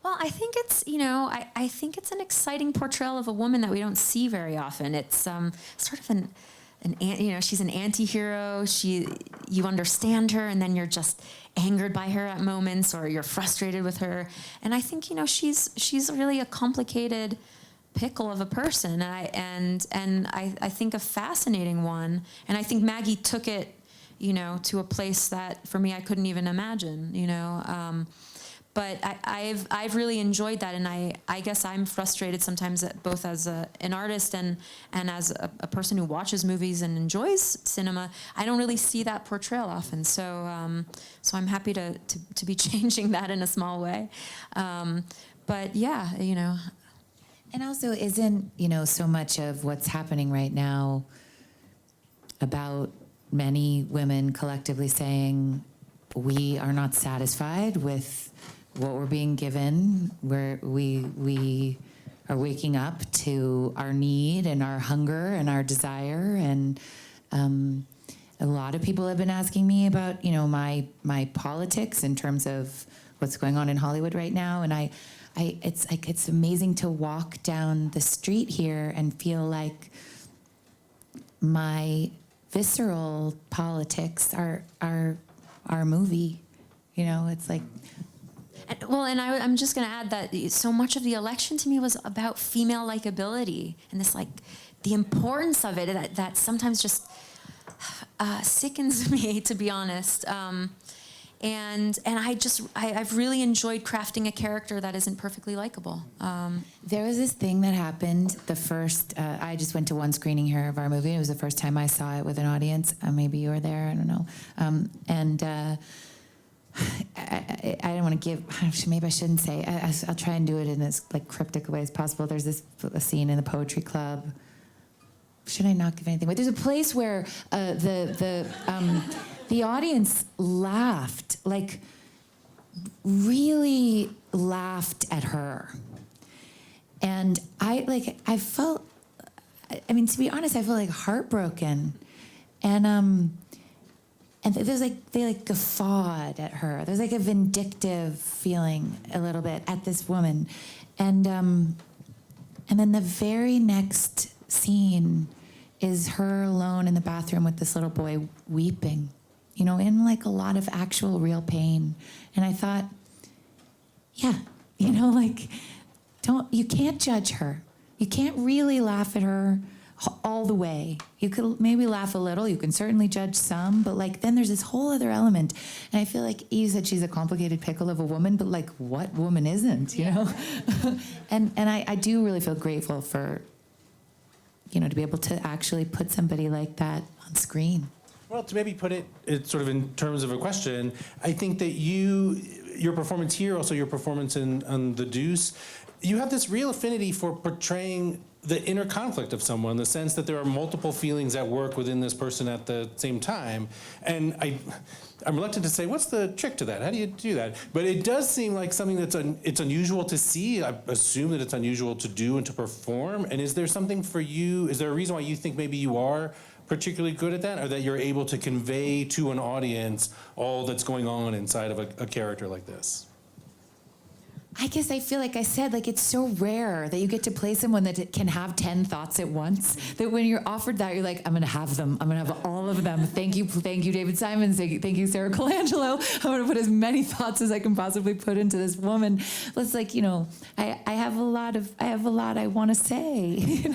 Well, I think it's, I think it's an exciting portrayal of a woman that we don't see very often. It's sort of she's an anti-hero. You understand her, and then you're just angered by her at moments, or you're frustrated with her. And I think, she's really a complicated pickle of a person, and I think a fascinating one. And I think Maggie took it, to a place that for me I couldn't even imagine. But I've really enjoyed that, and I guess I'm frustrated sometimes both as an artist and as a person who watches movies and enjoys cinema. I don't really see that portrayal often, so so I'm happy to be changing that in a small way. But yeah, And also, isn't so much of what's happening right now about many women collectively saying we are not satisfied with what we're being given, where we are waking up to our need and our hunger and our desire. And a lot of people have been asking me about, my politics in terms of what's going on in Hollywood right now. And it's amazing to walk down the street here and feel like my visceral politics are our movie. It's like. And I'm just going to add that so much of the election to me was about female likability, and this the importance of it that sometimes just sickens me, to be honest. And I've really enjoyed crafting a character that isn't perfectly likable. There was this thing that happened the first, I just went to one screening here of our movie. It was the first time I saw it with an audience. Maybe you were there, I don't know. I don't want to give, maybe I shouldn't say, I'll try and do it in as cryptic a way as possible. There's a scene in the poetry club. Should I not give anything away? There's a place where the audience laughed, really laughed at her. And I felt, to be honest, I felt heartbroken. And there's they guffawed at her. There's a vindictive feeling a little bit at this woman. And then the very next scene is her alone in the bathroom with this little boy weeping, in a lot of actual real pain. And I thought, yeah, you can't judge her. You can't really laugh at her all the way. You could maybe laugh a little. You can certainly judge some, but then there's this whole other element. And I feel like Eve said she's a complicated pickle of a woman, but what woman isn't, and I do really feel grateful for, to be able to actually put somebody like that on screen. Well, to maybe put it sort of in terms of a question, I think that your performance here, also your performance on The Deuce, you have this real affinity for portraying the inner conflict of someone, the sense that there are multiple feelings at work within this person at the same time. And I'm reluctant to say, what's the trick to that? How do you do that? But it does seem like something that's it's unusual to see. I assume that it's unusual to do and to perform. And is there something for you, is there a reason why you think maybe you are particularly good at that, or that you're able to convey to an audience all that's going on inside of a character like this? I guess I feel like I said, it's so rare that you get to play someone that can have 10 thoughts at once, that when you're offered that, you're like, I'm going to have them. I'm going to have all of them. Thank you, David Simons. Thank you, Sara Colangelo. I'm going to put as many thoughts as I can possibly put into this woman. It's I have a lot I want to say,